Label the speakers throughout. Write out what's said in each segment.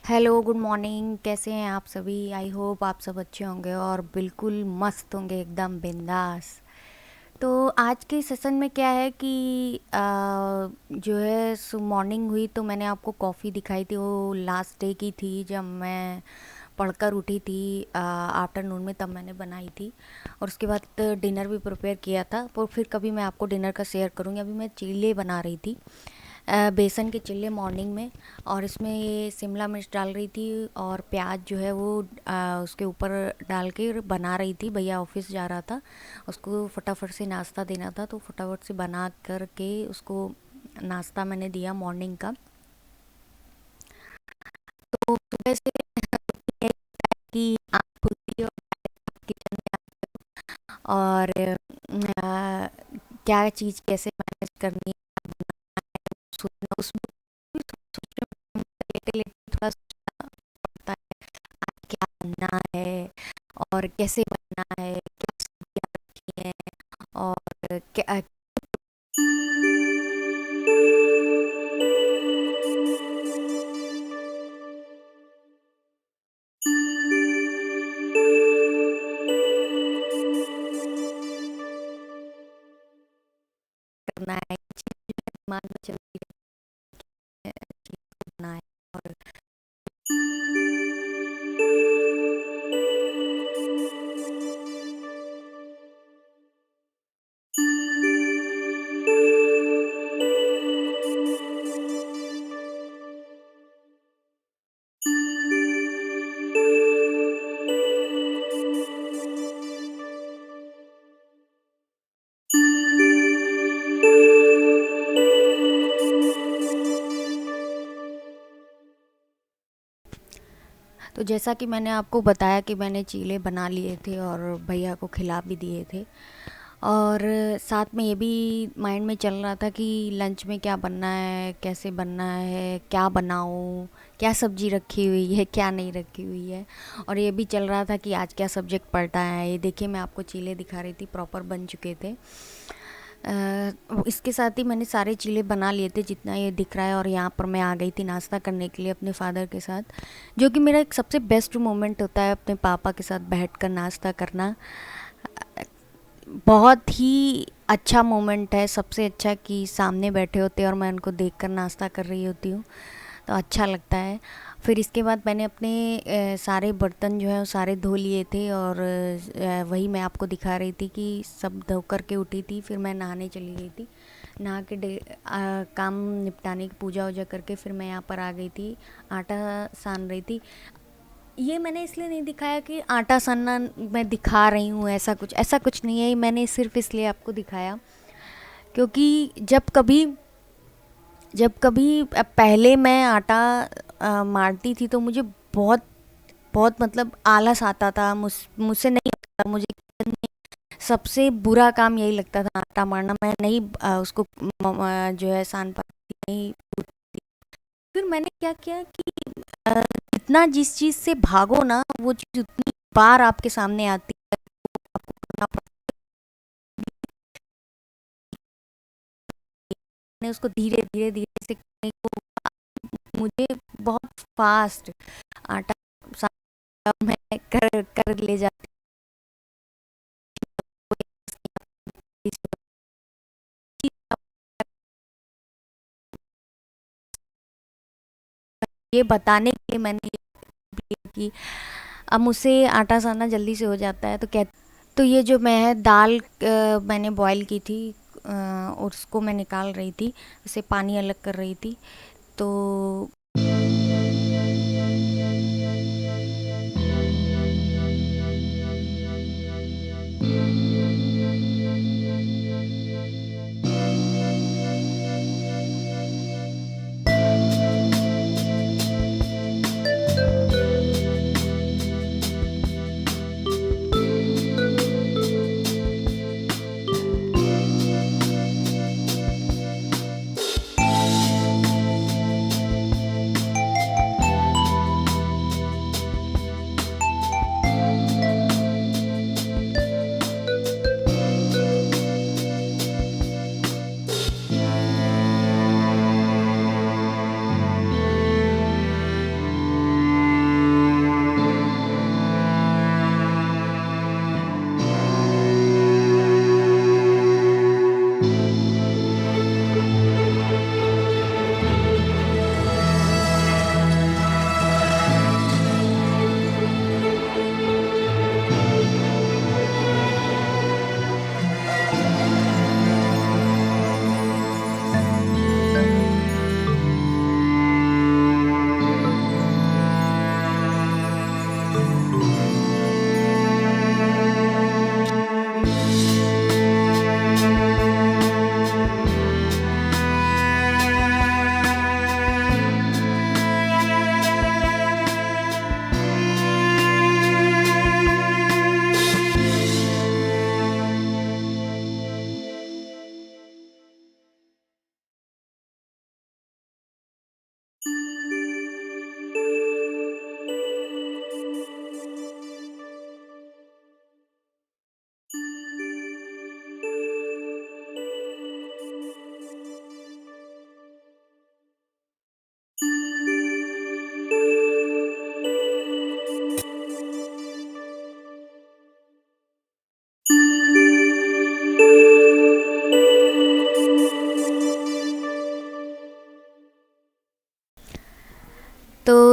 Speaker 1: Hello, good morning. कैसे हैं आप सभी? आई होप आप सब अच्छे होंगे और बिल्कुल मस्त होंगे, एकदम बिंदास। तो आज के सेशन में क्या है कि जो है मॉर्निंग हुई तो मैंने आपको कॉफ़ी दिखाई थी। वो लास्ट डे की थी जब मैं पढ़कर उठी थी आफ्टरनून में, तब मैंने बनाई थी। और उसके बाद डिनर भी प्रिपेयर किया था, पर फिर कभी मैं आपको डिनर का शेयर करूँगी। अभी मैं चीले बना रही थी, बेसन के चिल्ले मॉर्निंग में। और इसमें ये शिमला मिर्च डाल रही थी और प्याज जो है वो उसके ऊपर डाल के बना रही थी। भैया ऑफिस जा रहा था, उसको फटाफट से नाश्ता देना था, तो फटाफट से बना करके उसको नाश्ता मैंने दिया मॉर्निंग का। तो सुबह से यही था कि आप खुली और किचन में और क्या चीज़ कैसे मैनेज करनी है, सोचना उसमें भी सोच रही हूँ, लेटे लेटे थोड़ा सोचना पड़ता है क्या बनना है और कैसे बनना है, क्या सब्जियाँ रखी हैं और क्या करना है। चीज़ दिमाग में चलती रहती है, चीज़ को बनना है। और तो जैसा कि मैंने आपको बताया कि मैंने चीले बना लिए थे और भैया को खिला भी दिए थे। और साथ में ये भी माइंड में चल रहा था कि लंच में क्या बनना है, कैसे बनना है, क्या बनाऊँ, क्या सब्जी रखी हुई है, क्या नहीं रखी हुई है। और ये भी चल रहा था कि आज क्या सब्जेक्ट पढ़ना है। ये देखिए, मैं आपको चीले दिखा रही थी, प्रॉपर बन चुके थे। इसके साथ ही मैंने सारे चीले बना लिए थे जितना ये दिख रहा है। और यहाँ पर मैं आ गई थी नाश्ता करने के लिए अपने फादर के साथ, जो कि मेरा एक सबसे बेस्ट मोमेंट होता है, अपने पापा के साथ बैठकर नाश्ता करना। बहुत ही अच्छा मोमेंट है, सबसे अच्छा कि सामने बैठे होते हैं और मैं उनको देखकर नाश्ता कर रही होती हूँ, तो अच्छा लगता है। फिर इसके बाद मैंने अपने सारे बर्तन जो हैं वो सारे धो लिए थे। और वही मैं आपको दिखा रही थी कि सब धो करके उठी थी। फिर मैं नहाने चली गई थी, नहा के काम निपटाने की पूजा वूजा करके फिर मैं यहाँ पर आ गई थी, आटा सान रही थी। ये मैंने इसलिए नहीं दिखाया कि आटा सनना मैं दिखा रही हूँ, ऐसा कुछ नहीं है। मैंने सिर्फ इसलिए आपको दिखाया क्योंकि जब कभी पहले मैं आटा मारती थी तो मुझे बहुत बहुत मतलब आलस आता था। मुझसे नहीं होता था। मुझे किचन में सबसे बुरा काम यही लगता था, आटा मारना। मैं नहीं उसको जो है सान पाती नहीं। फिर मैंने क्या किया कि अ, जितना जिस चीज़ से भागो ना, वो चीज़ उतनी बार आपके सामने आती है, तो आपको करना पड़ता है। मैंने उसको धीरे धीरे धीरे से करने को मुझे बहुत फास्ट आटा मैं कर कर ले जाती थी। ये बताने के लिए मैंने ये किया कि अब मुझसे आटा सानना जल्दी से हो जाता है। तो ये जो मैं दाल मैंने बॉईल की थी, और उसको मैं निकाल रही थी, उसे पानी अलग कर रही थी। तो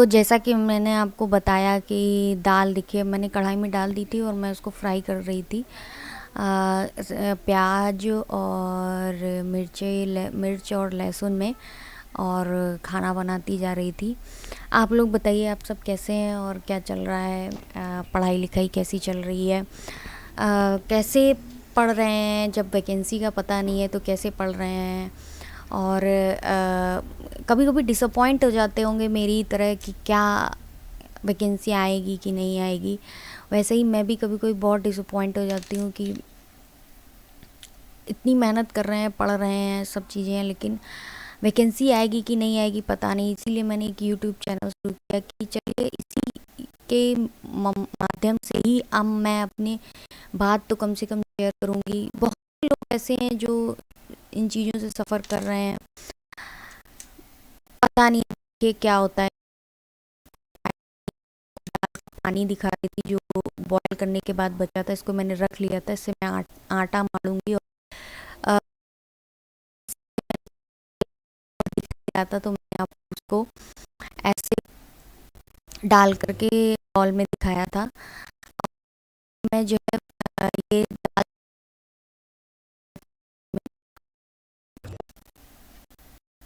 Speaker 1: जैसा कि मैंने आपको बताया कि दाल देखिए मैंने कढ़ाई में डाल दी थी और मैं उसको फ्राई कर रही थी। प्याज और मिर्च और लहसुन में, और खाना बनाती जा रही थी। आप लोग बताइए, आप सब कैसे हैं और क्या चल रहा है? पढ़ाई लिखाई कैसी चल रही है? कैसे पढ़ रहे हैं? जब वैकेंसी का पता नहीं है तो कैसे पढ़ रहे हैं? और कभी कभी डिसअपॉइंट हो जाते होंगे मेरी तरह कि क्या वैकेंसी आएगी कि नहीं आएगी। वैसे ही मैं भी कभी कभी बहुत डिसअपॉइंट हो जाती हूँ कि इतनी मेहनत कर रहे हैं, पढ़ रहे हैं, सब चीज़ें हैं, लेकिन वैकेंसी आएगी कि नहीं आएगी पता नहीं। इसीलिए मैंने एक यूट्यूब चैनल शुरू किया कि चलिए इसी के माध्यम से ही अब मैं अपनी बात तो कम से कम शेयर करूँगी। बहुत लोग ऐसे हैं जो इन चीज़ों से सफ़र कर रहे हैं, पता नहीं कि क्या होता है। पानी दिखा रही थी जो बॉईल करने के बाद बचा था, इसको मैंने रख लिया था। इससे मैं आटा मारूंगी और आता तो मैंने आपको उसको ऐसे डाल करके बॉल में दिखाया था। मैं जो है ये दाल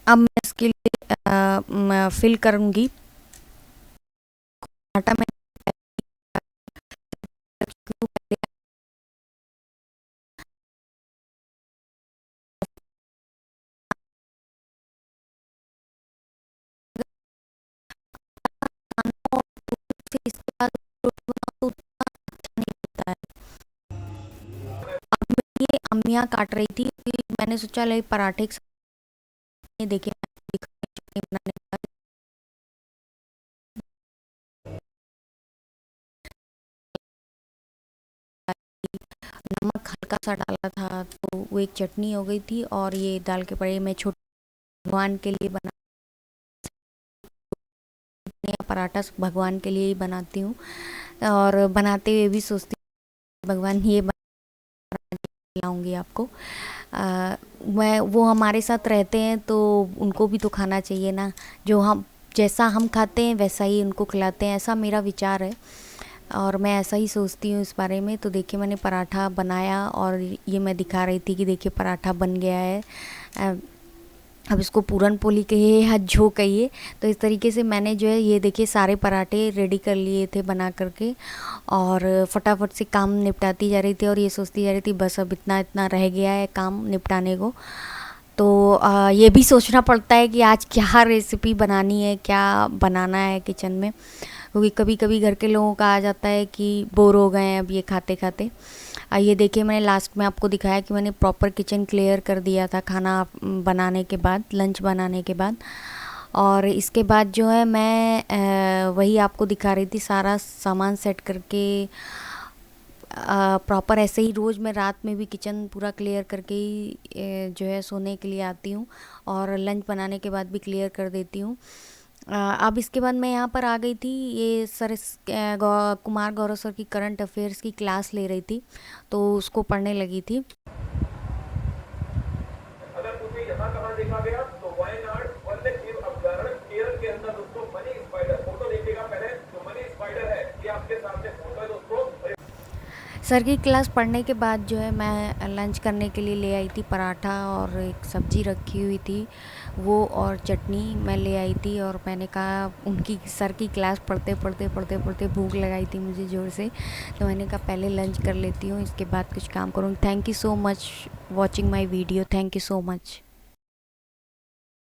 Speaker 1: अब मैं इसके लिए फिल करूंगी। आटा में फिर इसके बाद रोटी बनाओ तो उतना अच्छा नहीं लगता है। अब ये अम्मियाँ काट रही थी कि मैंने सोचा ले पराठे के साथ देखे चटनी बनाने का। नमक हल्का सा डाला था तो वो एक चटनी हो गई थी। और ये दाल के पड़े मैं छोटे भगवान के लिए या पराठा भगवान के लिए ही बनाती हूँ, और बनाते हुए भी सोचती हूँ भगवान ये खिलाऊंगी आपको। मैं वो हमारे साथ रहते हैं तो उनको भी तो खाना चाहिए ना। जो हम जैसा हम खाते हैं वैसा ही उनको खिलाते हैं, ऐसा मेरा विचार है और मैं ऐसा ही सोचती हूँ इस बारे में। तो देखिए मैंने पराठा बनाया और ये मैं दिखा रही थी कि देखिए पराठा बन गया है। अब इसको पूरन पोली कहिए या जो कहिए, तो इस तरीके से मैंने जो है ये देखिए सारे पराठे रेडी कर लिए थे बना करके, और फटाफट से काम निपटाती जा रही थी और ये सोचती जा रही थी बस अब इतना इतना रह गया है काम निपटाने को। तो ये भी सोचना पड़ता है कि आज क्या रेसिपी बनानी है, क्या बनाना है किचन में, क्योंकि कभी कभी घर के लोगों का आ जाता है कि बोर हो गए हैं अब ये खाते खाते। ये देखिए मैंने लास्ट में आपको दिखाया कि मैंने प्रॉपर किचन क्लियर कर दिया था खाना बनाने के बाद, लंच बनाने के बाद। और इसके बाद जो है मैं वही आपको दिखा रही थी सारा सामान सेट करके। प्रॉपर ऐसे ही रोज़ मैं रात में भी किचन पूरा क्लियर करके ही जो है सोने के लिए आती हूँ, और लंच बनाने के बाद भी क्लियर कर देती हूँ। अब इसके बाद मैं यहाँ पर आ गई थी। ये सर कुमार गौरव सर की करंट अफेयर्स की क्लास ले रही थी, तो उसको पढ़ने लगी थी। अगर मुझे यहाँ कहाँ देखा गया तो वायनाड वन्य जीव अभयारण्य केरल के अंदर दोस्तों मनी स्पाइडर फोटो देखिएगा पहले। जो मनी स्पाइडर है ये आपके सामने फोटो है दोस्तों। सर की क्लास पढ़ने के बाद जो है मैं लंच करने के लिए ले आई थी पराठा, और एक सब्ज़ी रखी हुई थी वो, और चटनी मैं ले आई थी। और मैंने कहा उनकी सर की क्लास पढ़ते पढ़ते पढ़ते पढ़ते भूख लगाई थी मुझे ज़ोर से, तो मैंने कहा पहले लंच कर लेती हूँ, इसके बाद कुछ काम करूँ। Thank you so much watching my video. Thank you so much.